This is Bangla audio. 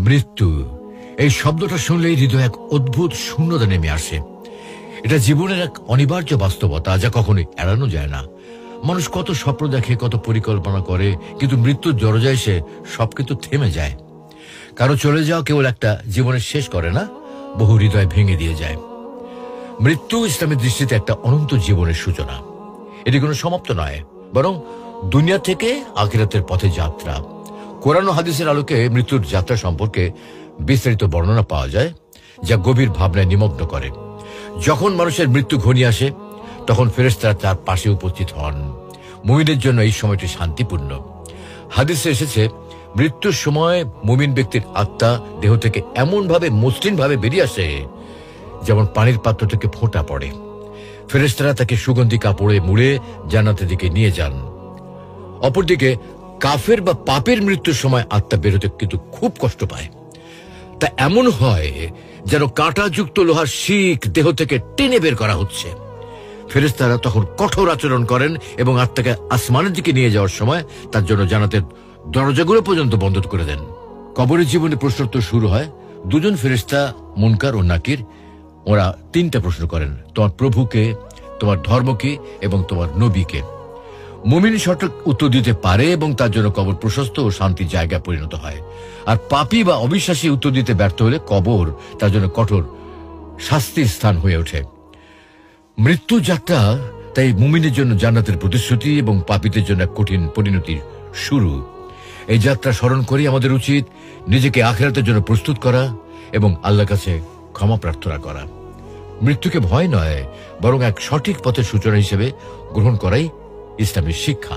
মৃত্যু এই শব্দটা শুনলেই হৃদয়ে এক অদ্ভুত শূন্যতা নেমে আসে। এটা জীবনের এক অনিবার্য বাস্তবতা, যা কখনোই এড়ানো যায় না। মানুষ কত স্বপ্ন দেখে, কত পরিকল্পনা করে, কিন্তু মৃত্যুর দরজায় এসে সবকিছু থেমে যায়। কারো চলে যাওয়া কেবল একটা জীবনের শেষ করে না, বহু হৃদয় ভেঙে দিয়ে যায়। মৃত্যু ইসলামের দৃষ্টিতে একটা অনন্ত জীবনের সূচনা। এটি কোনো সমাপ্ত নয়, বরং দুনিয়া থেকে আখিরাতের পথে যাত্রা। কোরআন ও হাদিসের আলোকে মৃত্যুর যাত্রা সম্পর্কে বিস্তারিত বর্ণনা পাওয়া যায়, যা গভীর ভাবনায় নিমগ্ন করে। যখন মানুষের মৃত্যু ঘনিয়ে আসে, তখন ফেরেশতারা তার পাশে উপস্থিত হন। মুমিনের জন্য এই সময়টি শান্তিপূর্ণ। হাদিসে এসেছে, মৃত্যুর সময় মুমিন ব্যক্তির আত্মা দেহ থেকে এমনভাবে মসৃণভাবে বেরিয়ে আসে যেমন পানির পাত্র থেকে ফোঁটা পড়ে। ফেরেশতারা তাকে সুগন্ধি কাপড়ে মুড়ে জান্নাতের দিকে নিয়ে যান। অপরদিকে কাফের বা পাপের মৃত্যুর সময় আত্মা বেরোতে কিন্তু খুব কষ্ট পায়। তা এমন হয় যেন কাঁটাযুক্ত লোহার শিক দেহ থেকে টেনে বের করা হচ্ছে। ফেরেশতারা তখন কঠোর আচরণ করেন এবং আত্মাকে আসমানের দিকে নিয়ে যাওয়ার সময় তার জন্য জান্নাতের দরজাগুলো পর্যন্ত বন্ধ করে দেন। কবরের জীবনে প্রশ্নোত্তর শুরু হয়। দুজন ফেরেশতা মুনকার ও নাকির, ওরা তিনটা প্রশ্ন করেন: তোমার প্রভুকে, তোমার ধর্ম কি এবং তোমার নবীকে। মুমিন সঠিক উত্তর দিতে পারে এবং তার জন্য কবর প্রশস্ত ও শান্তির জায়গায় পরিণত হয়। আর পাপী বা অবিশ্বাসী উত্তর দিতে ব্যর্থ হলে কবর তার জন্য কঠোর শাস্তির স্থান হয়ে ওঠে। মৃত্যু যাত্রা তাই মুমিনের জন্য জান্নাতের প্রতিশ্রুতি এবং পাপীদের জন্য এক কঠিন পরিণতির শুরু। এই যাত্রা স্মরণ করে আমাদের উচিত নিজেকে আখিরাতের জন্য প্রস্তুত করা এবং আল্লাহর কাছে ক্ষমা প্রার্থনা করা। মৃত্যুকে ভয় নয়, বরং এক সঠিক পথের সূচনা হিসেবে গ্রহণ করাই ইসলামের শিক্ষা।